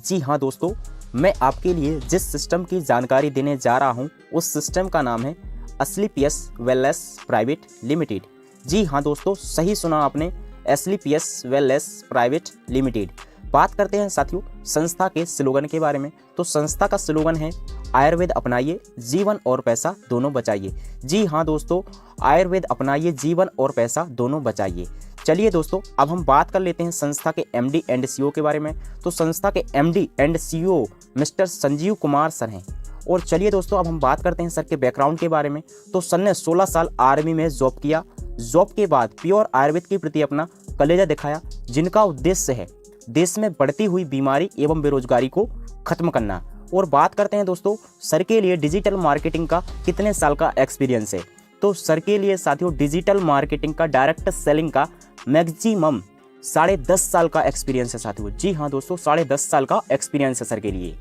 जी हाँ दोस्तों, मैं आपके लिए जिस सिस्टम की जानकारी देने जा रहा हूँ उस सिस्टम का नाम है एसलीपीएस वेलनेस प्राइवेट लिमिटेड। जी हाँ दोस्तों, सही सुना आपने, एसलीपीएस वेलनेस प्राइवेट लिमिटेड। बात करते हैं साथियों संस्था के स्लोगन के बारे में। तो संस्था का स्लोगन है आयुर्वेद अपनाइए, जीवन और पैसा दोनों बचाइए। जी हाँ दोस्तों, आयुर्वेद अपनाइए, जीवन और पैसा दोनों बचाइए। चलिए दोस्तों, अब हम बात कर लेते हैं संस्था के एमडी एंड सीईओ के बारे में। तो संस्था के MD and CEO mister Sanjeev Kumar sir हैं। और चलिए दोस्तों, अब हम बात करते हैं सर के बैकग्राउंड के बारे में। तो सर ने 16 साल आर्मी में जॉब किया। जॉब के बाद प्योर आयुर्वेद के प्रति अपना कलेजा दिखाया, जिनका उद्देश्य है देश में बढ़ती हुई बीमारी एवं बेरोजगारी को खत्म करना। और बात करते हैं दोस्तों सर के लिए डिजिटल मार्केटिंग का कितने साल का एक्सपीरियंस है। तो सर के लिए साथियों डिजिटल मार्केटिंग का, डायरेक्ट सेलिंग का मैक्सिमम 10.5 साल का एक्सपीरियंस है साथियों। जी हाँ दोस्तों, 10.5 साल का एक्सपीरियंस है सर के लिए।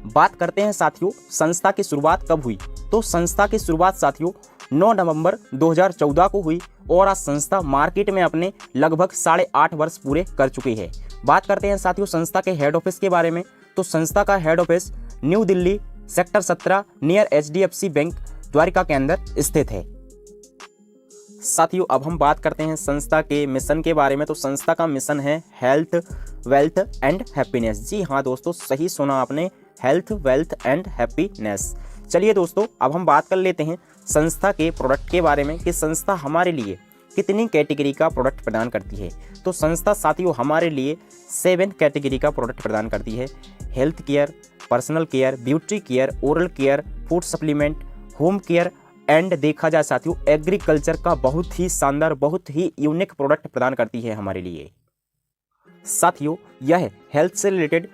बात करते हैं साथियों संस्था की शुरुआत कब हुई। तो संस्था की शुरुआत साथियों 9 नवंबर 2014 को हुई और आज संस्था मार्केट में अपने लगभग 8.5 वर्ष पूरे कर चुकी है। बात करते हैं साथियों संस्था के हेड ऑफिस के बारे में। तो संस्था का head office New Delhi sector 17 near HDFC bank Dwarka के अंदर स्थित है। साथियों अब हम बात करते हैं संस्था के मिशन के बारे में। तो संस्था का मिशन है हेल्थ, वेल्थ एंड हैप्पीनेस। जी हाँ दोस्तों, सही सुना आपने, हेल्थ, वेल्थ एंड हैप्पीनेस। चलिए दोस्तों, अब हम बात कर लेते हैं संस्था के प्रोडक्ट के बारे में कि संस्था हमारे लिए कितनी कैटेगरी का प्रोडक्ट प्रदान करती है। तो संस्था साथियों हमारे लिए 7 कैटेगरी का प्रोडक्ट प्रदान करती है। Health care, personal care, beauty care, oral care, food supplement, home care and देखा जाए साथियों एग्रीकल्चर का बहुत ही शानदार, बहुत ही यूनिक प्रोडक्ट प्रदान करती है हमारे लिए। साथियों यह हेल्थ से रिलेटेड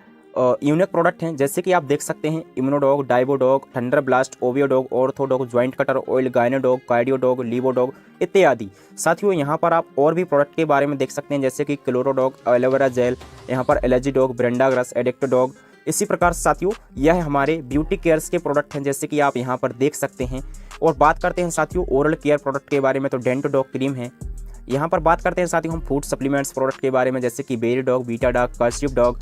यूनिक प्रोडक्ट हैं, जैसे कि आप देख सकते हैं Immunodog, Diabodog, Thunder Blast, Oviodog, Orthodog, joint cutter oil, Gynodog, Cardiodog, Livodog इत्यादि। साथियों यहाँ पर आप और भी प्रोडक्ट के बारे में देख सकते हैं, जैसे कि क्लोरोडॉग, एलोवेरा जेल, यहाँ पर एलर्जी डॉग, ब्रेंडा ग्रास, एडिक्टोडॉग। इसी प्रकार साथियों यह हमारे ब्यूटी केयर्स के प्रोडक्ट हैं, जैसे कि आप यहाँ पर देख सकते हैं। और बात करते हैं साथियों ओरल केयर प्रोडक्ट के बारे में। तो डेंटोडॉग क्रीम है। यहाँ पर बात करते हैं साथियों हम फूड सप्लीमेंट्स प्रोडक्ट के बारे में, जैसे कि Berry Dog, Beta Dog, Cursive Dog,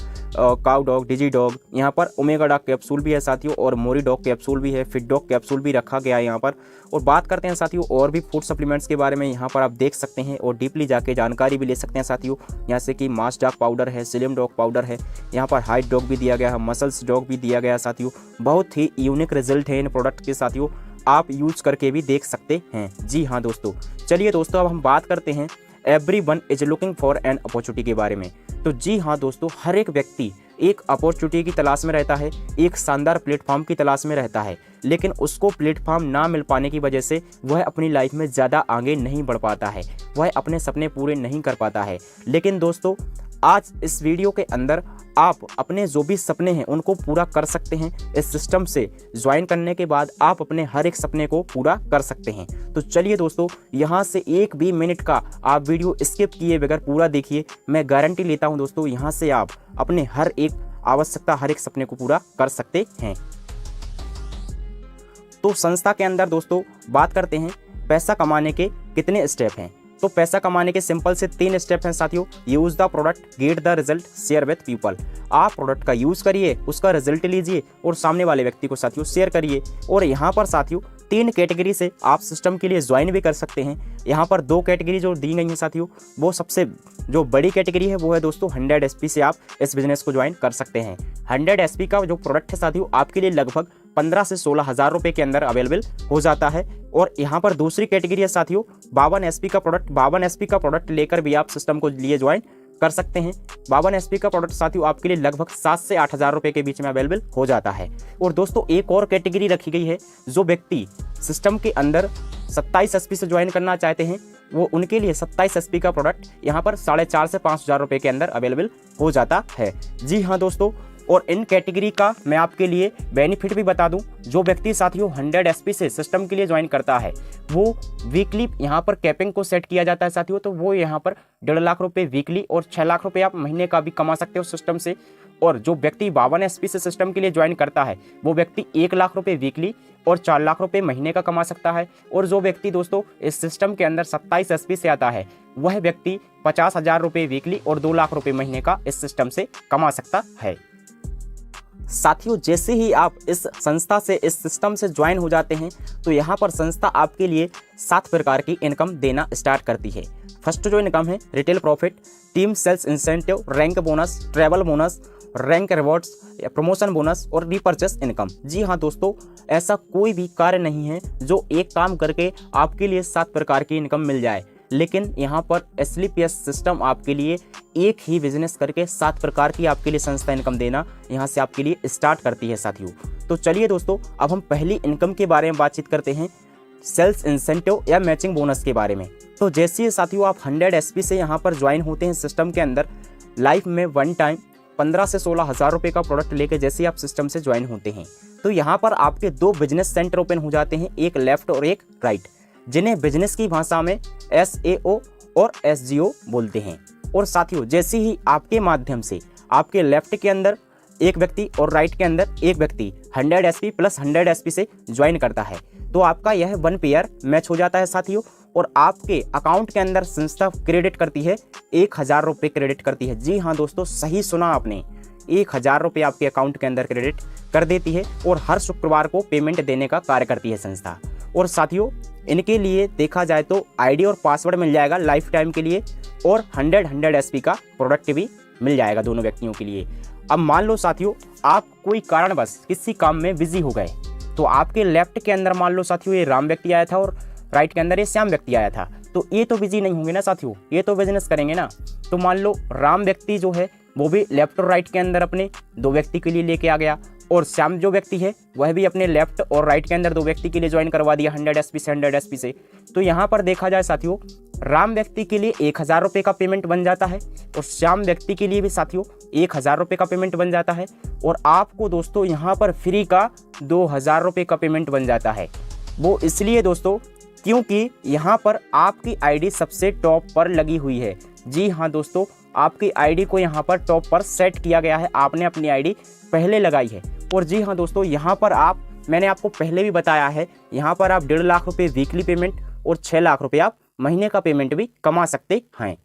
Cow Dog, Digi Dog. यहाँ पर ओमेगा डॉग कैप्सूल भी है साथियों और मोरी डॉग कैप्सूल भी है, फिट डॉग कैप्सूल भी रखा गया है यहाँ पर। और बात करते हैं साथियों और भी फूड सप्लीमेंट्स के बारे में, यहाँ पर आप देख सकते हैं और डीपली जाके जानकारी भी ले सकते हैं साथियों। जैसे कि मास डॉग पाउडर है, स्लिम डॉग पाउडर है, यहाँ पर हाइट डॉग भी दिया गया है, मसल्स डॉग भी दिया गया है साथियों। बहुत ही यूनिक रिजल्ट है इन प्रोडक्ट के साथियों, आप यूज करके भी देख सकते हैं। जी हाँ दोस्तों, चलिए दोस्तों अब हम बात करते हैं everyone is looking for an opportunity के बारे में। तो जी हाँ दोस्तों, हर एक व्यक्ति एक अपॉर्चुनिटी की तलाश में रहता है, एक शानदार प्लेटफॉर्म की तलाश में रहता है, लेकिन उसको प्लेटफॉर्म ना मिल पाने की वजह से वह अपनी लाइफ में ज़्यादा आगे नहीं बढ़ पाता है, वह अपने सपने पूरे नहीं कर पाता है। लेकिन दोस्तों आज इस वीडियो के अंदर आप अपने जो भी सपने हैं उनको पूरा कर सकते हैं। इस सिस्टम से ज्वाइन करने के बाद आप अपने हर एक सपने को पूरा कर सकते हैं। तो चलिए दोस्तों, यहाँ से एक भी मिनट का आप वीडियो स्किप किए बगैर पूरा देखिए। मैं गारंटी लेता हूँ दोस्तों, यहाँ से आप अपने हर एक आवश्यकता, हर एक सपने को पूरा कर सकते हैं। तो संस्था के अंदर दोस्तों बात करते हैं पैसा कमाने के कितने स्टेप हैं। तो पैसा कमाने के सिंपल से 3 स्टेप हैं साथियों। Use the product, get the result, share with people. आप प्रोडक्ट का यूज करिए, उसका रिजल्ट लीजिए और सामने वाले व्यक्ति को साथियों शेयर करिए। और यहाँ पर साथियों 3 कैटेगरी से आप सिस्टम के लिए ज्वाइन भी कर सकते हैं। यहाँ पर 2 कैटेगरी जो दी गई हैं साथियों, वो सबसे जो बड़ी कैटेगरी है वो है दोस्तों 100 SP से आप इस बिजनेस को ज्वाइन कर सकते हैं। 100 SP का जो प्रोडक्ट है साथियों आपके लिए लगभग 15 से 16 हज़ार रुपये के अंदर अवेलेबल हो जाता है। और यहाँ पर दूसरी कैटेगरी है साथियों 52 SP का प्रोडक्ट। 52 SP का प्रोडक्ट लेकर भी आप सिस्टम को लिए ज्वाइन कर सकते हैं। 52 SP का प्रोडक्ट साथियों आपके लिए लगभग 7 से 8 हज़ार रुपये के बीच में अवेलेबल हो जाता है। और दोस्तों एक और कैटेगरी रखी गई है, जो व्यक्ति सिस्टम के अंदर 27 SP से ज्वाइन करना चाहते हैं, वो उनके लिए 27 SP का प्रोडक्ट यहाँ पर 4.5 से 5 हज़ार रुपये के अंदर अवेलेबल हो जाता है। जी हाँ दोस्तों, और इन कैटेगरी का मैं आपके लिए बेनिफिट भी बता दूं। जो व्यक्ति साथियों 100 SP से सिस्टम के लिए ज्वाइन करता है, वो वीकली यहाँ पर कैपिंग को सेट किया जाता है साथियों। तो वो यहाँ पर 1.5 लाख रुपए वीकली और 6 लाख रुपए आप महीने का भी कमा सकते हो सिस्टम से। और जो व्यक्ति 52 एसपी से सिस्टम के लिए ज्वाइन करता है वो व्यक्ति 1 लाख रुपए वीकली और 4 लाख रुपए महीने का कमा सकता है। और जो व्यक्ति दोस्तों इस सिस्टम के अंदर 27 एसपी से आता है वह व्यक्ति 50,000 रुपए वीकली और 2 लाख रुपए महीने का इस सिस्टम से कमा सकता है। साथियों, जैसे ही आप इस संस्था से, इस सिस्टम से ज्वाइन हो जाते हैं तो यहाँ पर संस्था आपके लिए 7 प्रकार की इनकम देना स्टार्ट करती है। फर्स्ट जो इनकम है retail profit, team sales incentive, rank bonus, travel bonus, rank rewards, promotion bonus और रीपर्चेस इनकम। जी हाँ दोस्तों, ऐसा कोई भी कार्य नहीं है जो एक काम करके आपके लिए 7 प्रकार की इनकम मिल जाए, लेकिन यहाँ पर SLPS सिस्टम आपके लिए एक ही बिजनेस करके 7 प्रकार की आपके लिए संस्था इनकम देना यहाँ से आपके लिए स्टार्ट करती है साथियों। तो चलिए दोस्तों, अब हम पहली इनकम के बारे में बातचीत करते हैं, सेल्स इंसेंटिव या मैचिंग बोनस के बारे में। तो जैसे ही साथियों आप 100 SP से यहाँ पर ज्वाइन होते हैं सिस्टम के अंदर, लाइफ में वन टाइम 15 से 16,000 रुपये का प्रोडक्ट लेके जैसे ही आप सिस्टम से ज्वाइन होते हैं तो यहाँ पर आपके 2 बिजनेस सेंटर ओपन हो जाते हैं, एक लेफ्ट और एक राइट, जिन्हें बिजनेस की भाषा में SAO और SGO बोलते हैं। और साथियों, जैसे ही आपके माध्यम से आपके लेफ्ट के अंदर एक व्यक्ति और राइट के अंदर एक व्यक्ति 100 SP प्लस 100 SP से ज्वाइन करता है तो आपका यह 1 पेयर मैच हो जाता है साथियों, और आपके अकाउंट के अंदर संस्था क्रेडिट करती है 1,000 रुपये क्रेडिट करती है। जी हाँ दोस्तों, सही सुना आपने, 1,000 रुपये आपके अकाउंट के अंदर क्रेडिट कर देती है और हर शुक्रवार को पेमेंट देने का कार्य करती है संस्था। और साथियों, इनके लिए देखा जाए तो आईडी और पासवर्ड मिल जाएगा लाइफ टाइम के लिए और 100 SP का प्रोडक्ट भी मिल जाएगा दोनों व्यक्तियों के लिए। अब मान लो साथियों आप कोई कारणवश किसी काम में बिजी हो गए तो आपके लेफ्ट के अंदर मान लो साथियों ये राम व्यक्ति आया था और राइट के अंदर ये श्याम व्यक्ति आया था, तो ये तो बिजी नहीं होंगे ना साथियों, ये तो बिजनेस करेंगे ना। तो मान लो राम व्यक्ति जो है वो भी लेफ्ट और राइट के अंदर अपने 2 व्यक्ति के लिए लेके आ गया और श्याम जो व्यक्ति है वह भी अपने लेफ्ट और राइट के अंदर 2 व्यक्ति के लिए ज्वाइन करवा दिया 100 SP से 100 SP से। तो यहाँ पर देखा जाए साथियों, राम व्यक्ति के लिए 1,000 रुपये का पेमेंट बन जाता है और श्याम व्यक्ति के लिए भी साथियों 1,000 रुपये का पेमेंट बन जाता है और आपको दोस्तों यहाँ पर फ्री का 2,000 रुपये का पेमेंट बन जाता है। वो इसलिए दोस्तों क्योंकि यहाँ पर आपकी आईडी सबसे टॉप पर लगी हुई है। जी हाँ दोस्तों, आपकी आईडी को यहाँ पर टॉप पर सेट किया गया है, आपने अपनी आईडी पहले लगाई है। और जी हाँ दोस्तों, यहाँ पर मैंने आपको पहले भी बताया है, यहाँ पर आप 1.5 लाख रुपये वीकली पेमेंट और 6 लाख रुपये आप महीने का पेमेंट भी कमा सकते हैं।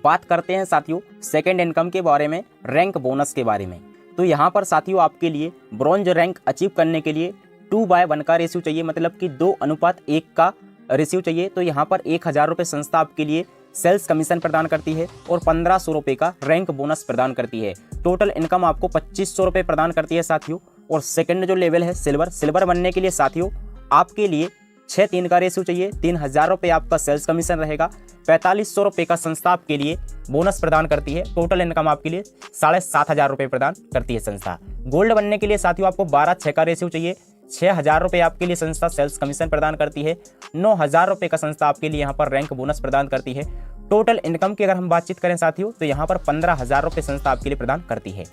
बात करते हैं साथियों सेकेंड इनकम के बारे में, रैंक बोनस के बारे में। तो यहाँ पर साथियों आपके लिए ब्रॉन्ज रैंक अचीव करने के लिए 2/1 का रेशियो चाहिए, मतलब कि 2:1 का रेशियो चाहिए। तो यहाँ पर 1,000 रुपये संस्था आपके लिए सेल्स कमीशन प्रदान करती है और 1,500 रुपये का रैंक बोनस प्रदान करती है। टोटल इनकम आपको 2,500 रुपये प्रदान करती है साथियों। और सेकंड जो लेवल है सिल्वर बनने के लिए साथियों आपके लिए 6:3 का रेशियो चाहिए। 3,000 रुपये आपका सेल्स कमीशन रहेगा, 4,500 रुपये का संस्था आपके लिए बोनस प्रदान करती है। टोटल इनकम आपके लिए 7,500 रुपये प्रदान करती है संस्था। गोल्ड बनने के लिए साथियों आपको 12/6 का रेशियो चाहिए। 6,000 रुपये आपके लिए संस्था सेल्स कमीशन प्रदान करती है। 9,000 रुपये का संस्था आपके लिए यहाँ पर रैंक बोनस प्रदान करती है। टोटल इनकम की अगर हम बातचीत करें साथियों तो यहाँ पर 15,000 रुपये संस्था आपके लिए प्रदान करती है।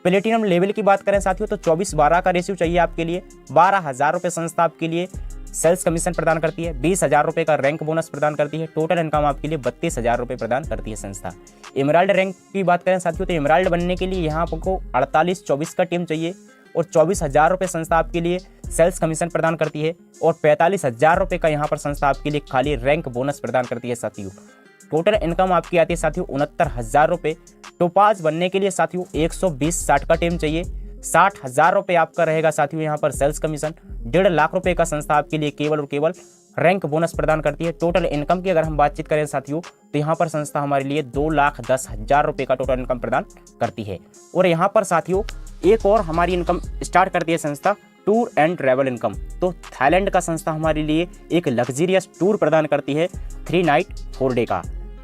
प्लेटिनम लेवल की बात करें साथियों तो 24/12 का रेशियो चाहिए आपके लिए। 12,000 रुपये संस्था आपके लिए सेल्स कमीशन प्रदान करती है। 20,000 रुपये का रैंक बोनस प्रदान करती है। टोटल इनकम आपके लिए 32,000 रुपये प्रदान करती है संस्था। इमराल्ड रैंक की बात करें साथियों तो इमराल्ड बनने के लिए यहाँ आपको 48-24 का टीम चाहिए और 24,000 रुपये संस्था आपके लिए सेल्स कमीशन प्रदान करती है और 45,000 रुपये का यहाँ पर संस्था आपके लिए खाली रैंक बोनस प्रदान करती है साथियों। टोटल इनकम आपकी आती है साथियों 69,000 रुपये। टोपाज बनने के लिए साथियों 120-60 का टीम चाहिए। 60,000 रुपये आपका रहेगा साथियों यहाँ पर सेल्स कमीशन। 1.5 लाख रुपये का संस्था आपके लिए केवल और केवल रैंक बोनस प्रदान करती है। टोटल इनकम की अगर हम बातचीत करें साथियों तो यहाँ पर संस्था हमारे लिए 2,10,000 रुपये का टोटल इनकम प्रदान करती है। और यहाँ पर साथियों एक और हमारी इनकम स्टार्ट करती है संस्था टूर एंड ट्रैवल इनकम। तो थाईलैंड का संस्था हमारे लिए एक लग्जरियस टूर प्रदान करती है 3 नाइट 4 डे का।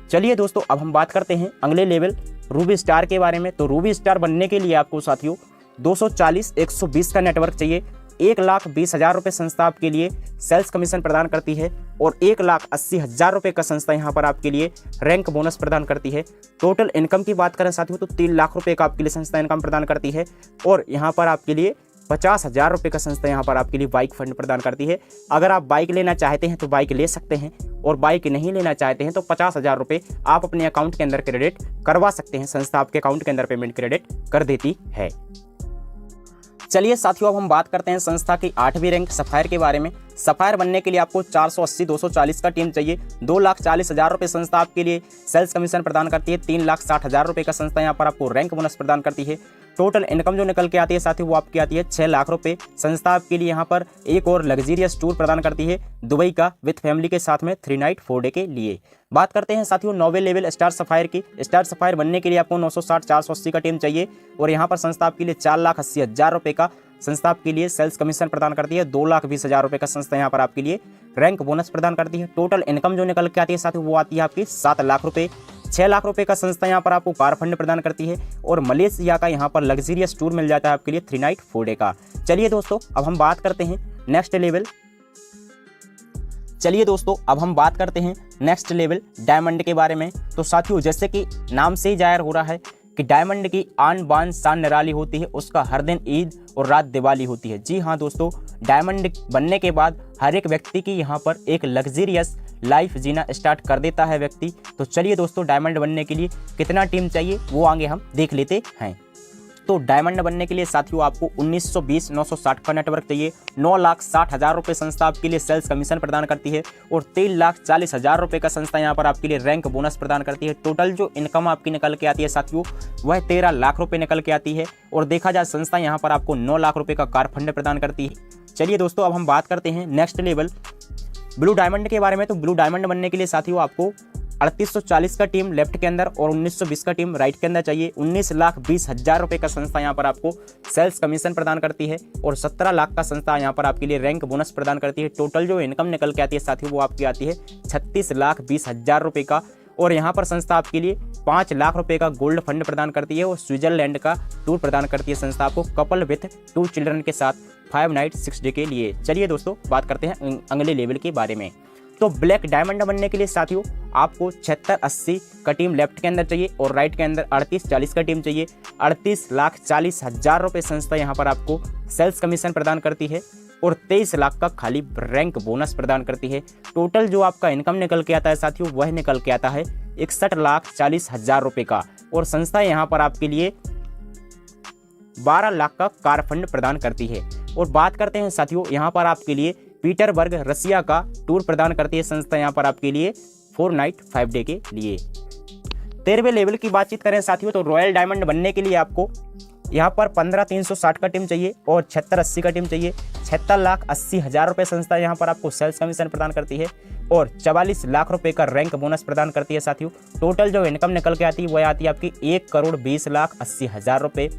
चलिए दोस्तों अब हम बात करते हैं अगले लेवल रूबी स्टार के बारे में। तो रूबी स्टार बनने के लिए आपको साथियों 240-120 का नेटवर्क चाहिए। 1,20,000 रुपये संस्था आपके लिए सेल्स कमीशन प्रदान करती है और 1,80,000 रुपये का संस्था यहाँ पर आपके लिए रैंक बोनस प्रदान करती है। टोटल इनकम की बात करें साथियों तो 3 लाख रुपये का आपके लिए संस्था इनकम प्रदान करती है और यहाँ पर आपके लिए 50,000 रुपये का संस्था यहाँ पर आपके लिए बाइक फंड प्रदान करती है। अगर आप बाइक लेना चाहते हैं तो बाइक ले सकते हैं, और बाइक नहीं लेना चाहते हैं तो 50,000 रुपये आप अपने अकाउंट के अंदर क्रेडिट करवा सकते हैं। संस्था आपके अकाउंट के अंदर पेमेंट क्रेडिट कर देती है। चलिए साथियों, अब हम बात करते हैं संस्था की 8वीं रैंक सफायर के बारे में। सफायर बनने के लिए आपको 480-240 का टीम चाहिए। 2,40,000 रुपये संस्था आपके लिए सेल्स कमीशन प्रदान करती है। 3,60,000 रुपये का संस्था यहाँ पर आपको रैंक बोनस प्रदान करती है। टोटल इनकम जो निकल के आती है साथियों वो आपकी आती है 6 लाख रुपये। संस्था आपके लिए यहाँ पर एक और लग्जरियस टूर प्रदान करती है दुबई का, विथ फैमिली के साथ में 3 नाइट 4 डे के लिए। बात करते हैं साथियों 9वें लेवल स्टार सफायर की। स्टार सफायर बनने के लिए आपको 960-480 का टीम चाहिए, और यहाँ पर संस्था आपके लिए 4,80,000 रुपये का संस्था आपके लिए सेल्स कमीशन प्रदान करती है। 2,20,000 रुपये का संस्था यहाँ पर आपके लिए रैंक बोनस प्रदान करती है। टोटल इनकम जो निकल के आती है साथियों वो आती है आपकी 7 लाख रुपये। 6 लाख रुपए का संस्था यहाँ पर आपको कार फंड प्रदान करती है, और मलेशिया का यहाँ पर लग्जरियस टूर मिल जाता है आपके लिए 3 नाइट 4 डे का। चलिए दोस्तों, अब हम बात करते हैं नेक्स्ट लेवल डायमंड के बारे में। तो साथियों, जैसे कि नाम से ही जाहिर हो रहा है कि डायमंड की आन बान शान निराली होती है, उसका हर दिन ईद और रात दिवाली होती है। जी हाँ दोस्तों, डायमंड बनने के बाद हर एक व्यक्ति की यहाँ पर एक लग्जरियस लाइफ जीना स्टार्ट कर देता है व्यक्ति। तो चलिए दोस्तों, डायमंड बनने के लिए कितना टीम चाहिए वो आगे हम देख लेते हैं। तो डायमंड बनने के लिए साथियों आपको 1920-960 का नेटवर्क चाहिए। 9,60,000 रुपये संस्था आपके लिए सेल्स कमीशन प्रदान करती है, और 3,40,000 रुपये का संस्था यहाँ पर आपके लिए रैंक बोनस प्रदान करती है। टोटल जो इनकम आपकी निकल के आती है साथियों वह 13 लाख रुपये निकल के आती है। और देखा जाए संस्था यहाँ पर आपको 9 लाख रुपये का कार फंड प्रदान करती है। चलिए दोस्तों, अब हम बात करते हैं नेक्स्ट लेवल ब्लू डायमंड के बारे में। तो ब्लू डायमंड बनने के लिए साथियों आपको 3840 का टीम लेफ्ट के अंदर और 1920 का टीम राइट के अंदर चाहिए। 19,20,000 रुपये का संस्था यहाँ पर आपको सेल्स कमीशन प्रदान करती है, और 17 लाख का संस्था यहाँ पर आपके लिए रैंक बोनस प्रदान करती है। टोटल जो इनकम निकल के आती है साथियों वो आपकी आती है 36,20,000 रुपये का। और यहाँ पर संस्था आपके लिए 5 लाख रुपए का गोल्ड फंड प्रदान करती है, और स्विट्जरलैंड का टूर प्रदान करती है संस्था आपको कपल विथ 2 चिल्ड्रन के साथ 5 नाइट 6 डे के लिए। चलिए दोस्तों, बात करते हैं अगले लेवल के बारे में। तो ब्लैक डायमंड बनने के लिए साथियों आपको 7680 का टीम लेफ्ट के अंदर चाहिए, और राइट के अंदर 3840 का टीम चाहिए। 38,40,000 रुपये संस्था यहाँ पर आपको सेल्स कमीशन प्रदान करती है, और 23 लाख का खाली रैंक बोनस प्रदान करती है। टोटल जो आपका इनकम निकल के आता है साथियों वह निकल के आता है 61,40,000 रुपये का, और संस्था यहाँ पर आपके लिए 12 लाख का कार फंड प्रदान करती है। और बात करते हैं साथियों यहाँ पर आपके लिए पीटरबर्ग रसिया का टूर प्रदान करती है संस्था यहाँ पर आपके लिए 4 नाइट 5 डे के लिए। 13वें लेवल की बातचीत करें साथियों तो रॉयल डायमंड बनने के लिए आपको यहाँ पर 15,360 का टीम चाहिए और 7680 का टीम चाहिए। 76,80,000 रुपये संस्था यहाँ पर आपको सेल्स कमीशन प्रदान करती है और 44 लाख रुपए का रैंक बोनस प्रदान करती है साथियों। टोटल जो इनकम निकल के आती है वह आती है आपकी 1,20,80,000 रुपये,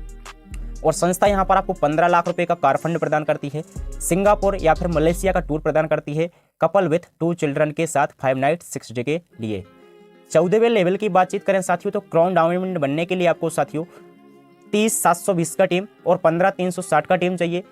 और संस्था यहाँ पर आपको 15 लाख रुपए का कार फंड प्रदान करती है। सिंगापुर या फिर मलेशिया का टूर प्रदान करती है कपल विथ 2 चिल्ड्रन के साथ 5 नाइट 6 डे के लिए। 14वें लेवल की बातचीत करें साथियों तो क्राउन डायमंड बनने के लिए आपको साथियों 30,720 का टीम और 15,360 का टीम चाहिए।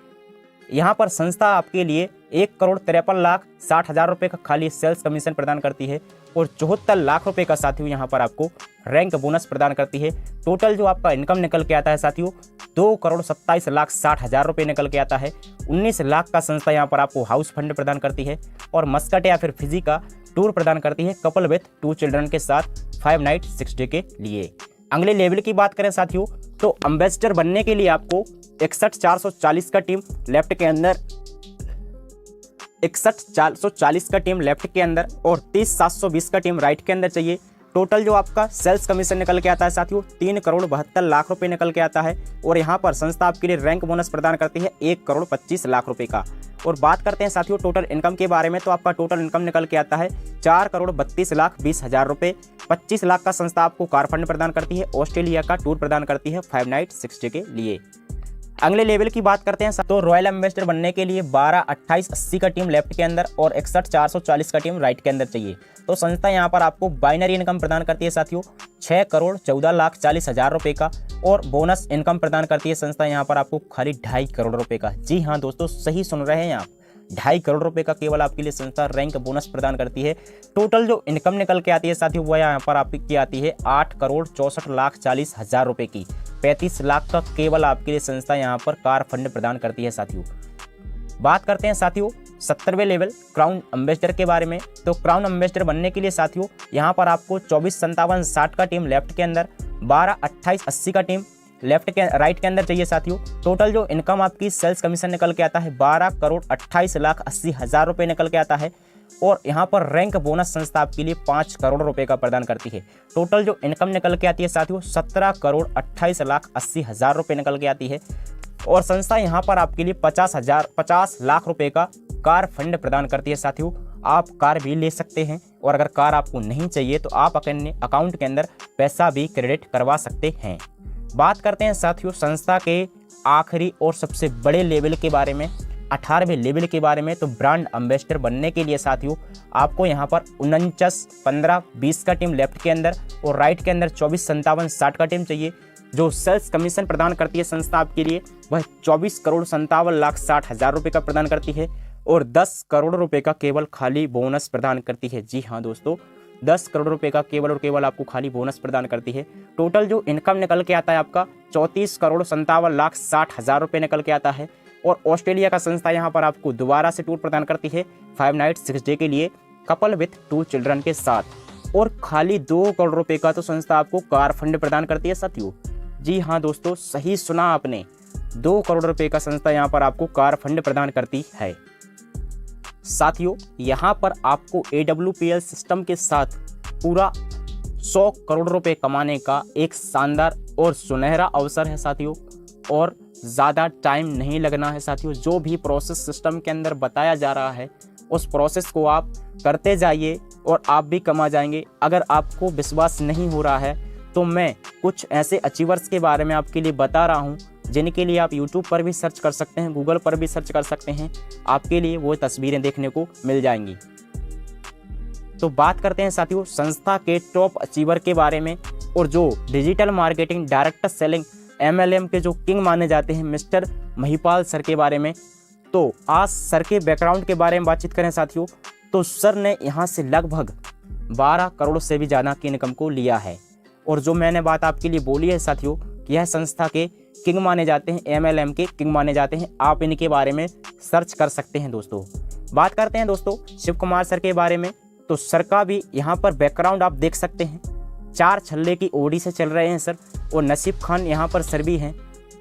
यहाँ पर संस्था आपके लिए 1,53,60,000 रुपये का खाली सेल्स कमीशन प्रदान करती है और 74 लाख रुपए का साथियों यहाँ पर आपको रैंक बोनस प्रदान करती है। टोटल जो आपका इनकम निकल के आता है साथियों 2,27,60,000 रुपये निकल के आता है। 19 लाख का संस्था यहाँ पर आपको हाउस फंड प्रदान करती है और मस्कट या फिर फिजी का टूर प्रदान करती है कपल विथ 2 चिल्ड्रन के साथ 5 नाइट 6 डे के लिए। अगले लेवल की बात करें साथियों तो एम्बेसडर बनने के लिए आपको 61,440 का टीम लेफ्ट के अंदर 61,440 का टीम लेफ्ट के अंदर और 30,720 का टीम राइट के अंदर चाहिए। टोटल जो आपका सेल्स कमीशन निकल के आता है साथियों 3,72,00,000 रुपए निकल के आता है और यहाँ पर संस्था आपके लिए रैंक बोनस प्रदान करती है 1,25,00,000 रुपए का। और बात करते हैं साथियों टोटल इनकम के बारे में तो आपका टोटल इनकम निकल के आता है 4,32,20,000 रुपए। 25 लाख का संस्था आपको कार फंड प्रदान करती है। ऑस्ट्रेलिया का टूर प्रदान करती है 5 नाइट 6 डे के लिए। अगले लेवल की बात करते हैं तो रॉयल एम्बेसडर बनने के लिए 12,28,80 का टीम लेफ्ट के अंदर और 61,440 का टीम राइट के अंदर चाहिए। तो संस्था यहाँ पर आपको बाइनरी इनकम प्रदान करती है साथियों 6,14,40,000 रुपए का और बोनस इनकम प्रदान करती है संस्था यहाँ पर आपको खाली 2.5 करोड़ रुपए का। जी हाँ दोस्तों सही सुन रहे हैं आप, 2.5 करोड़ रुपए का केवल आपके लिए संस्था रैंक बोनस प्रदान करती है। टोटल जो इनकम निकल के आती है साथियों वह यहाँ पर आपकी आती है 8,64,40,000 रुपए की। 35 लाख का केवल आपके लिए संस्था यहाँ पर कार फंड प्रदान करती है साथियों। बात करते हैं साथियों 70वें लेवल क्राउन एम्बेसडर के बारे में। तो क्राउन एम्बेसडर बनने के लिए साथियों यहाँ पर आपको 24-57-60 का टीम लेफ्ट के अंदर, 12-28-80 का टीम राइट के अंदर चाहिए साथियों। टोटल जो इनकम आपकी सेल्स कमीशन निकल के आता है 12,28,80,000 रुपए निकल के आता है। और यहाँ पर रैंक बोनस संस्था आपके लिए 5 करोड़ रुपए का प्रदान करती है। टोटल जो इनकम निकल के आती है साथियों 17,28,80,000 रुपए निकल के आती है। और संस्था यहाँ पर आपके लिए 50 लाख रुपए का कार फंड प्रदान करती है साथियों। आप कार भी ले सकते हैं और अगर कार आपको नहीं चाहिए तो आप अपने अकाउंट के अंदर पैसा भी क्रेडिट करवा सकते हैं। बात करते हैं साथियों संस्था के आखिरी और सबसे बड़े लेवल के बारे में, 18वें लेवल के बारे में। तो ब्रांड एम्बेसडर बनने के लिए साथियों आपको यहाँ पर 49-15-20 का टीम लेफ्ट के अंदर और राइट के अंदर 24-57-60 का टीम चाहिए। जो सेल्स कमीशन प्रदान करती है संस्था आपके लिए वह 24,57,60,000 रुपए का प्रदान करती है और 10 करोड़ रुपए का केवल खाली बोनस प्रदान करती है। जी हाँ दोस्तों, 10 करोड़ रुपए का केवल और केवल आपको खाली बोनस प्रदान करती है। टोटल जो इनकम निकल के आता है आपका 34,57,60,000 रुपए निकल के आता है। और ऑस्ट्रेलिया का संस्था यहाँ पर आपको दोबारा से टूर प्रदान करती है 5 नाइट 6 डे के लिए कपल विथ 2 चिल्ड्रन के साथ। और खाली 2 करोड़ रुपए का तो संस्था आपको कार फंड प्रदान करती है साथियों। जी हाँ दोस्तों, सही सुना आपने, 2 करोड़ रुपए का संस्था यहाँ पर आपको कार फंड प्रदान करती है। साथियों यहाँ पर आपको AWPL सिस्टम के साथ पूरा 100 करोड़ रुपए कमाने का एक शानदार और सुनहरा अवसर है साथियों। और ज़्यादा टाइम नहीं लगना है साथियों। जो भी प्रोसेस सिस्टम के अंदर बताया जा रहा है उस प्रोसेस को आप करते जाइए और आप भी कमा जाएंगे। अगर आपको विश्वास नहीं हो रहा है तो मैं कुछ ऐसे अचीवर्स के बारे में आपके लिए बता रहा हूं जिनके लिए आप YouTube पर भी सर्च कर सकते हैं, गूगल पर भी सर्च कर सकते हैं, आपके लिए वो तस्वीरें देखने को मिल जाएंगी। तो बात करते हैं साथियों संस्था के टॉप अचीवर के बारे में। और जो digital marketing director selling MLM के जो किंग माने जाते हैं मिस्टर महिपाल सर के बारे में। तो आज सर के बैकग्राउंड के बारे में बातचीत करें साथियों तो सर ने यहाँ से लगभग 12 करोड़ से भी ज़्यादा की इनकम को लिया है। और जो मैंने बात आपके लिए बोली है साथियों कि यह संस्था के किंग माने जाते हैं, MLM के किंग माने जाते हैं। आप इनके बारे में सर्च कर सकते हैं दोस्तों। बात करते हैं दोस्तों शिव कुमार सर के बारे में। तो सर का भी यहाँ पर बैकग्राउंड आप देख सकते हैं, 4 छल्ले की ओडी से चल रहे हैं सर। और नसीब खान यहाँ पर सर भी हैं,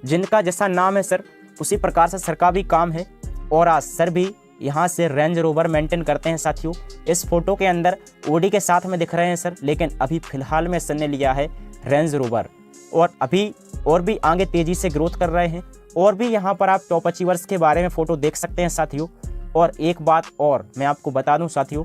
जिनका जैसा नाम है सर उसी प्रकार से सर का भी काम है। और आज सर भी यहाँ से रेंज रोवर मेंटेन करते हैं साथियों। इस फोटो के अंदर ओडी के साथ में दिख रहे हैं सर, लेकिन अभी फिलहाल में सर ने लिया है रेंज रोवर। और अभी और भी आगे तेज़ी से ग्रोथ कर रहे हैं। और भी यहाँ पर आप टॉप अचीवर्स के बारे में फ़ोटो देख सकते हैं साथियों। और एक बात और मैं आपको बता दूं साथियों,